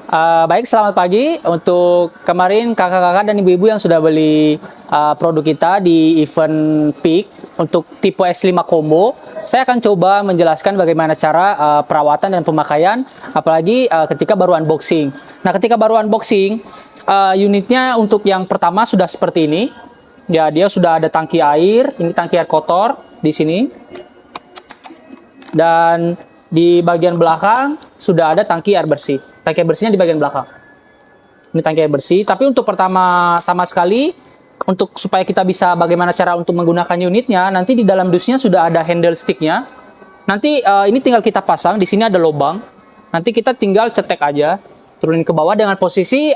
Baik, selamat pagi untuk kemarin kakak-kakak dan ibu-ibu yang sudah beli produk kita di event Peak untuk tipe S5 Combo. Saya akan coba menjelaskan bagaimana cara perawatan dan pemakaian, apalagi ketika baru unboxing. Nah, ketika baru unboxing, unitnya untuk yang pertama sudah seperti ini. Ya, dia sudah ada tangki air, ini tangki air kotor di sini. Dan di bagian belakang sudah ada tangki air bersih. Tangki air bersihnya di bagian belakang. Ini tangki air bersih. Tapi untuk pertama sekali, untuk supaya kita bisa bagaimana cara untuk menggunakan unitnya, nanti di dalam dusnya sudah ada handle sticknya. Nanti ini tinggal kita pasang. Di sini ada lubang. Nanti kita tinggal cetek aja, turunin ke bawah dengan posisi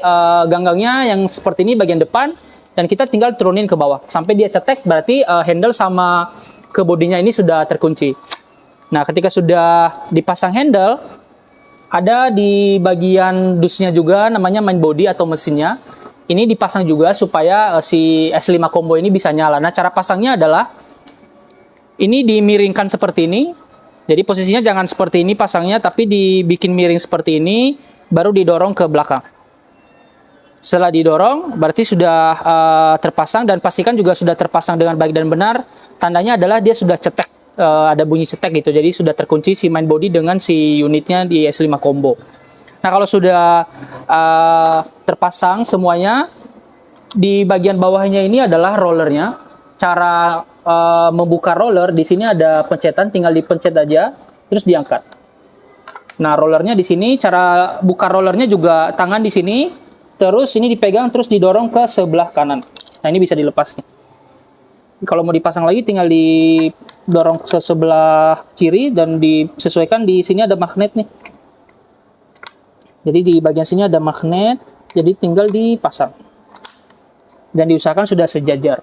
ganggangnya yang seperti ini bagian depan, dan kita tinggal turunin ke bawah sampai dia cetek. Berarti handle sama ke bodinya ini sudah terkunci. Nah, ketika sudah dipasang handle, ada di bagian dusnya juga namanya main body atau mesinnya. Ini dipasang juga supaya si S5 Combo ini bisa nyala. Nah, cara pasangnya adalah ini dimiringkan seperti ini. Jadi posisinya jangan seperti ini pasangnya, tapi dibikin miring seperti ini, baru didorong ke belakang. Setelah didorong, berarti sudah terpasang, dan pastikan juga sudah terpasang dengan baik dan benar. Tandanya adalah dia sudah cetek. Ada bunyi cetek gitu, jadi sudah terkunci si main body dengan si unitnya di S5 Combo. Nah, kalau sudah terpasang semuanya, di bagian bawahnya ini adalah rollernya. Cara membuka roller, di sini ada pencetan, tinggal dipencet aja, terus diangkat. Nah, rollernya di sini, cara buka rollernya juga tangan di sini, terus ini dipegang, terus didorong ke sebelah kanan. Nah, ini bisa dilepas nih. Kalau mau dipasang lagi tinggal didorong ke sebelah kiri dan disesuaikan. Di sini ada magnet nih. Jadi di bagian sini ada magnet, jadi tinggal dipasang. Dan diusahakan sudah sejajar.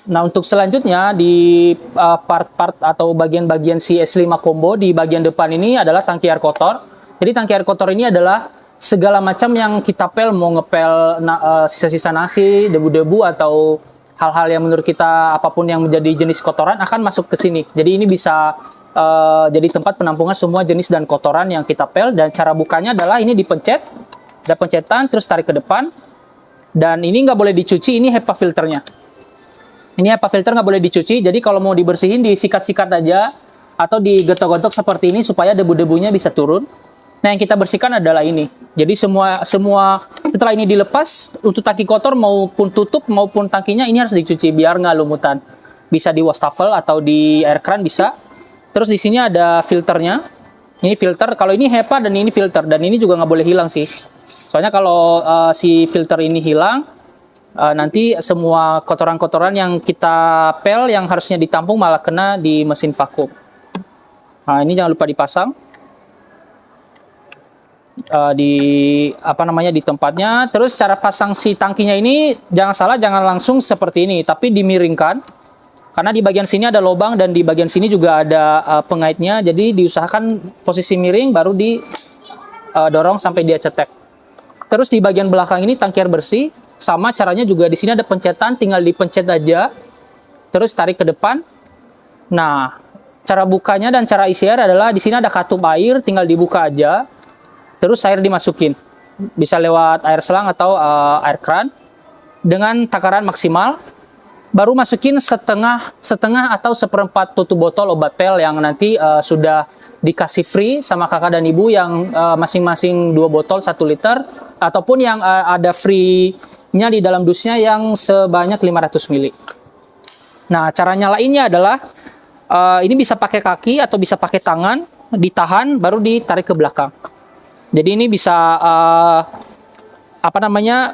Nah, untuk selanjutnya di part-part atau bagian-bagian si S5 Combo, di bagian depan ini adalah tangki air kotor. Jadi tangki air kotor ini adalah segala macam yang kita pel, mau ngepel sisa-sisa nasi, debu-debu, atau hal-hal yang menurut kita apapun yang menjadi jenis kotoran akan masuk ke sini. Jadi ini bisa jadi tempat penampungan semua jenis dan kotoran yang kita pel. Dan cara bukanya adalah ini dipencet, ada pencetan, terus tarik ke depan. Dan ini nggak boleh dicuci, ini HEPA filternya. Ini HEPA filter nggak boleh dicuci, jadi kalau mau dibersihin disikat-sikat aja atau digetok-getok seperti ini supaya debu-debunya bisa turun. Nah, yang kita bersihkan adalah ini. Jadi semua setelah ini dilepas, untuk tangki kotor maupun tutup maupun tangkinya ini harus dicuci biar nggak lumutan. Bisa di wastafel atau di air keran bisa. Terus di sini ada filternya. Ini filter. Kalau ini HEPA dan ini filter, dan ini juga nggak boleh hilang sih. Soalnya kalau si filter ini hilang, nanti semua kotoran-kotoran yang kita pel yang harusnya ditampung malah kena di mesin vakum. Nah, ini jangan lupa dipasang. Di tempatnya. Terus cara pasang si tangkinya ini jangan salah, jangan langsung seperti ini, tapi dimiringkan, karena di bagian sini ada lubang dan di bagian sini juga ada pengaitnya. Jadi diusahakan posisi miring, baru didorong sampai dia cetek. Terus di bagian belakang ini tangki air bersih, sama caranya juga. Di sini ada pencetan, tinggal dipencet aja, terus tarik ke depan. Nah, cara bukanya dan cara isi air adalah di sini ada katup air, tinggal dibuka aja. Terus air dimasukin, bisa lewat air selang atau air keran dengan takaran maksimal. Baru masukin setengah atau seperempat tutup botol obat pel yang nanti sudah dikasih free sama kakak dan ibu, yang masing-masing 2 botol 1 liter, ataupun yang ada free-nya di dalam dusnya yang sebanyak 500 ml. Nah, cara nyalainnya adalah ini bisa pakai kaki atau bisa pakai tangan, ditahan baru ditarik ke belakang. Jadi ini bisa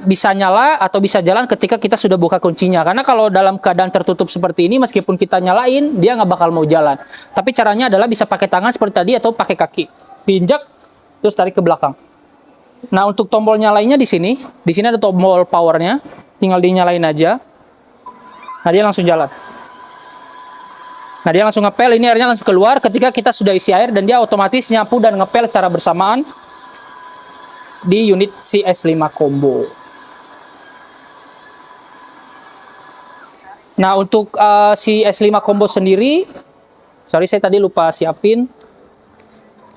bisa nyala atau bisa jalan ketika kita sudah buka kuncinya. Karena kalau dalam keadaan tertutup seperti ini, meskipun kita nyalain, dia nggak bakal mau jalan. Tapi caranya adalah bisa pakai tangan seperti tadi atau pakai kaki. Pinjak, terus tarik ke belakang. Nah, untuk tombol nyalainnya di sini ada tombol powernya. Tinggal dinyalain aja. Nah, dia langsung jalan. Nah, dia langsung ngepel, ini airnya langsung keluar ketika kita sudah isi air, dan dia otomatis nyapu dan ngepel secara bersamaan di unit si S5 Combo. Nah, untuk si S5 Combo sendiri, sorry saya tadi lupa siapin.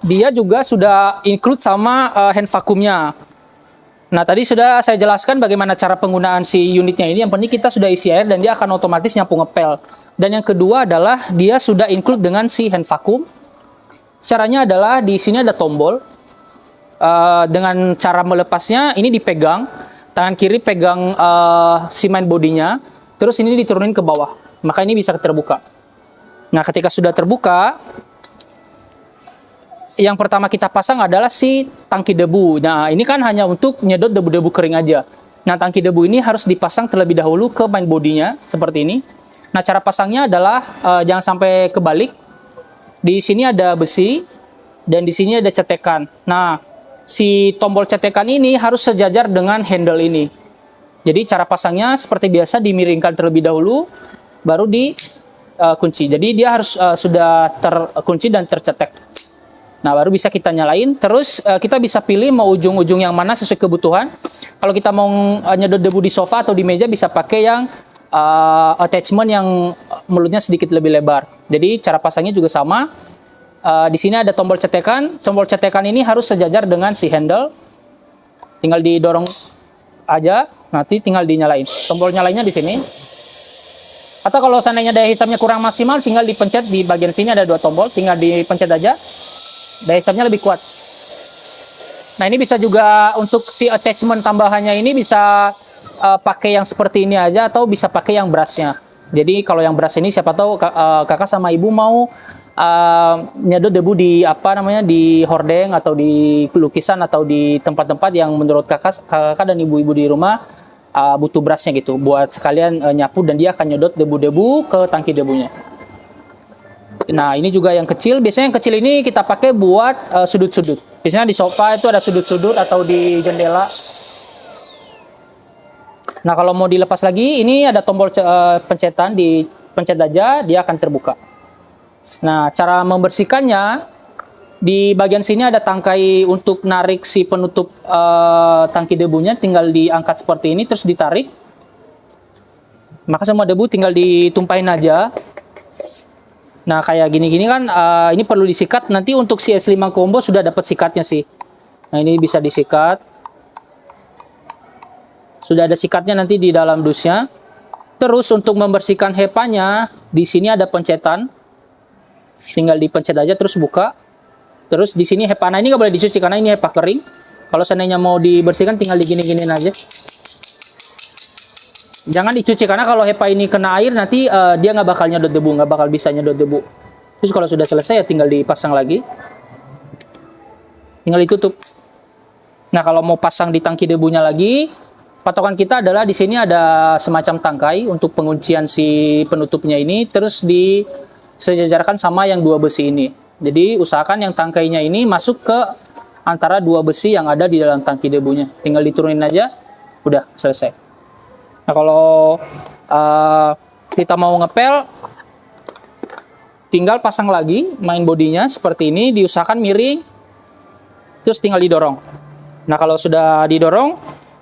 dia juga sudah include sama hand vacuumnya. Nah, tadi sudah saya jelaskan bagaimana cara penggunaan si unitnya ini. Yang penting kita sudah isi air dan dia akan otomatis nyapu ngepel. Dan yang kedua adalah dia sudah include dengan si hand vacuum. Caranya adalah di sini ada tombol. Dengan cara melepasnya ini dipegang, tangan kiri pegang si main bodinya, terus ini diturunin ke bawah. Maka ini bisa terbuka. Nah, ketika sudah terbuka, yang pertama kita pasang adalah si tangki debu. Nah, ini kan hanya untuk nyedot debu-debu kering aja. Nah, tangki debu ini harus dipasang terlebih dahulu ke main bodinya seperti ini. Nah, cara pasangnya adalah jangan sampai kebalik. Di sini ada besi dan di sini ada cetekan. Nah, si tombol cetekan ini harus sejajar dengan handle ini. Jadi cara pasangnya seperti biasa, dimiringkan terlebih dahulu, baru dikunci. Jadi dia harus sudah terkunci dan tercetek. Nah, baru bisa kita nyalain. Terus kita bisa pilih mau ujung-ujung yang mana sesuai kebutuhan. Kalau kita mau nyedot debu di sofa atau di meja, bisa pakai yang attachment yang mulutnya sedikit lebih lebar. Jadi cara pasangnya juga sama. Di sini ada tombol cetekan. Tombol cetekan ini harus sejajar dengan si handle. Tinggal didorong aja, nanti tinggal dinyalain. Tombol nyalainnya di sini. Atau kalau seandainya daya hisamnya kurang maksimal, tinggal dipencet di bagian sini ada 2 tombol, tinggal dipencet aja. Daya hisamnya lebih kuat. Nah, ini bisa juga untuk si attachment tambahannya ini bisa pakai yang seperti ini aja atau bisa pakai yang brushnya. Jadi kalau yang brush ini siapa tahu kakak sama ibu mau nyedot debu di di hordeng atau di lukisan atau di tempat-tempat yang menurut kakak dan ibu-ibu di rumah butuh brushnya gitu buat sekalian nyapu, dan dia akan nyedot debu-debu ke tangki debunya. Nah, ini juga yang kecil. Biasanya yang kecil ini kita pakai buat sudut-sudut. Biasanya di sofa itu ada sudut-sudut atau di jendela. Nah, kalau mau dilepas lagi, ini ada tombol pencetan. Dipencet aja, dia akan terbuka. Nah, cara membersihkannya, di bagian sini ada tangkai untuk narik si penutup tangki debunya. Tinggal diangkat seperti ini, terus ditarik. Maka semua debu tinggal ditumpahin aja. Nah, kayak gini-gini kan, ini perlu disikat. Nanti untuk si S5 combo sudah dapat sikatnya sih. Nah, ini bisa disikat. Sudah ada sikatnya nanti di dalam dusnya. Terus untuk membersihkan HEPA-nya, di sini ada pencetan. Tinggal dipencet aja, terus buka. Terus di sini HEPA, nah ini nggak boleh dicuci karena ini HEPA kering. Kalau seandainya mau dibersihkan, tinggal digini-giniin aja. Jangan dicuci karena kalau HEPA ini kena air nanti dia nggak bakal nyedot debu, nggak bakal bisa nyedot debu. Terus kalau sudah selesai ya tinggal dipasang lagi, tinggal ditutup. Nah, kalau mau pasang di tangki debunya lagi, patokan kita adalah di sini ada semacam tangkai untuk penguncian si penutupnya ini, terus disejajarkan sama yang 2 besi ini. Jadi usahakan yang tangkainya ini masuk ke antara 2 besi yang ada di dalam tangki debunya. Tinggal diturunin aja, udah selesai. Nah, kalau kita mau ngepel, tinggal pasang lagi main bodinya seperti ini, diusahakan miring, terus tinggal didorong. Nah, kalau sudah didorong,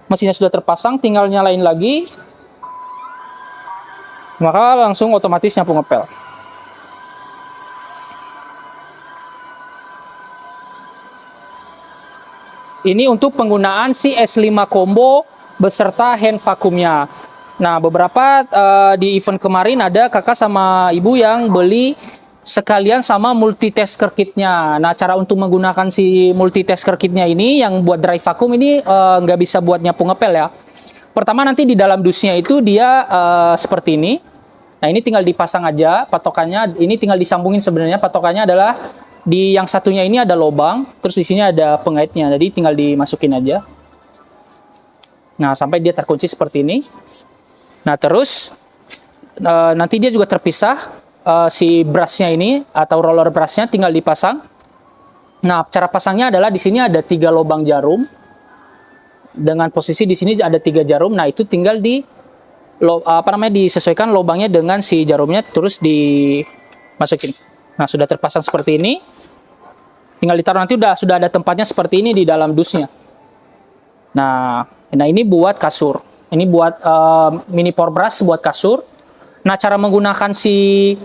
mesinnya sudah terpasang, tinggal nyalain lagi, maka langsung otomatis nyapu ngepel. Ini untuk penggunaan si S5 combo beserta hand vacuumnya. Nah, beberapa di event kemarin ada kakak sama ibu yang beli sekalian sama multitasker kitnya. Nah, cara untuk menggunakan si multitasker kitnya ini yang buat dry vacuum ini nggak bisa buat nyapu ngepel ya. Pertama nanti di dalam dusnya itu dia seperti ini. Nah, ini tinggal dipasang aja patokannya. Ini tinggal disambungin sebenarnya. Patokannya adalah di yang satunya ini ada lubang, terus di sini ada pengaitnya. Jadi tinggal dimasukin aja. Nah, sampai dia terkunci seperti ini. Nah, terus nanti dia juga terpisah si brushnya ini atau roller brushnya tinggal dipasang. Nah, cara pasangnya adalah di sini ada 3 lubang jarum. Dengan posisi di sini ada 3 jarum. Nah, itu tinggal disesuaikan lubangnya dengan si jarumnya, terus dimasukin. Nah, sudah terpasang seperti ini. Tinggal ditaruh, nanti sudah ada tempatnya seperti ini di dalam dusnya. Nah, ini buat kasur. Ini buat mini pour brush buat kasur. Nah, cara menggunakan si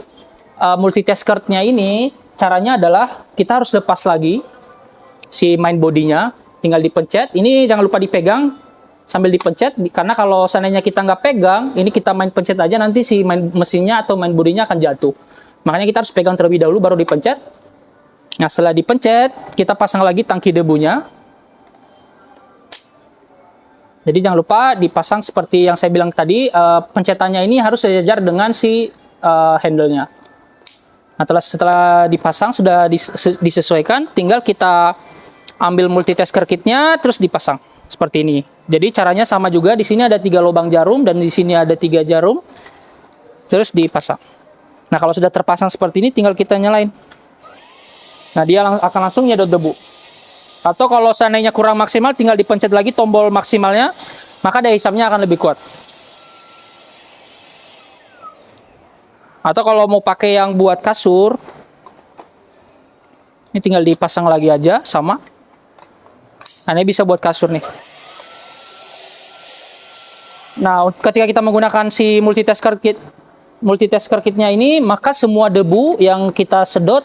multitaskernya ini, caranya adalah kita harus lepas lagi si main bodinya, tinggal dipencet. Ini jangan lupa dipegang sambil dipencet, karena kalau seandainya kita nggak pegang, ini kita main pencet aja, nanti si main mesinnya atau main bodinya akan jatuh. Makanya kita harus pegang terlebih dahulu baru dipencet. Nah, setelah dipencet, kita pasang lagi tangki debunya. Jadi jangan lupa dipasang seperti yang saya bilang tadi, pencetannya ini harus sejajar dengan si handle-nya. Nah, setelah dipasang, sudah disesuaikan, tinggal kita ambil multitasker kitnya, terus dipasang seperti ini. Jadi caranya sama juga. Di sini ada 3 lubang jarum dan di sini ada 3 jarum, terus dipasang. Nah, kalau sudah terpasang seperti ini, tinggal kita nyalain. Nah, dia akan langsung nyedot debu. Atau kalau seandainya kurang maksimal, tinggal dipencet lagi tombol maksimalnya, maka daya hisapnya akan lebih kuat. Atau kalau mau pakai yang buat kasur, ini tinggal dipasang lagi aja, sama. Nah, ini bisa buat kasur nih. Nah, ketika kita menggunakan si multitasker kitnya ini, maka semua debu yang kita sedot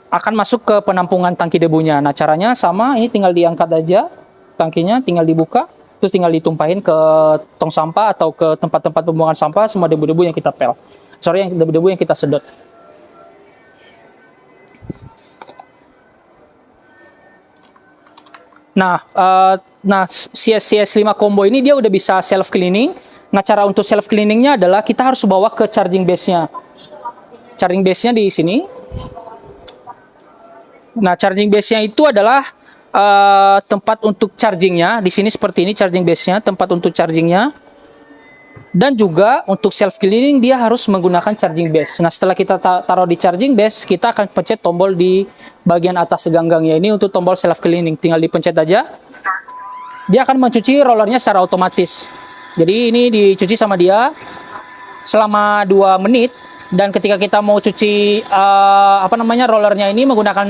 akan masuk ke penampungan tangki debunya. Nah, caranya sama, ini tinggal diangkat aja tangkinya, tinggal dibuka, terus tinggal ditumpahin ke tong sampah atau ke tempat-tempat pembuangan sampah semua debu-debu yang kita yang debu-debu yang kita sedot. Nah, CS5 combo ini dia udah bisa self cleaning. Nah, cara untuk self cleaningnya adalah kita harus bawa ke charging base-nya. Charging base-nya di sini. Nah, charging base-nya itu adalah tempat untuk chargingnya. Di sini seperti ini charging base-nya, tempat untuk chargingnya. Dan juga untuk self cleaning dia harus menggunakan charging base. Nah, setelah kita taruh di charging base, kita akan pencet tombol di bagian atas seganggangnya ini untuk tombol self cleaning. Tinggal dipencet aja. Dia akan mencuci rollernya secara otomatis. Jadi ini dicuci sama dia selama 2 menit. Dan ketika kita mau cuci rollernya ini menggunakan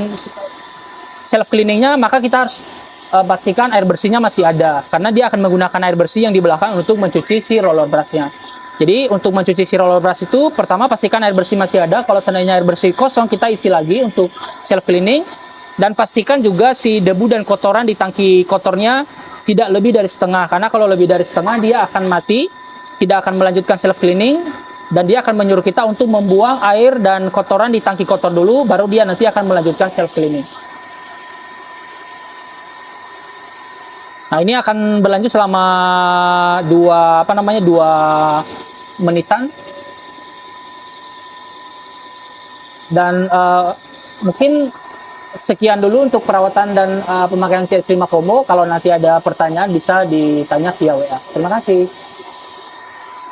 self cleaningnya, maka kita harus pastikan air bersihnya masih ada, karena dia akan menggunakan air bersih yang di belakang untuk mencuci si roller brushnya. Jadi untuk mencuci si roller brush itu, pertama pastikan air bersih masih ada. Kalau seandainya air bersih kosong, kita isi lagi untuk self cleaning. Dan pastikan juga si debu dan kotoran di tangki kotornya tidak lebih dari setengah, karena kalau lebih dari setengah dia akan mati, tidak akan melanjutkan self cleaning, dan dia akan menyuruh kita untuk membuang air dan kotoran di tangki kotor dulu, baru dia nanti akan melanjutkan self cleaning. Nah, ini akan berlanjut selama 2 menitan. Dan mungkin sekian dulu untuk perawatan dan pemakaian CS5 combo. Kalau nanti ada pertanyaan bisa ditanya via WA. Terima kasih.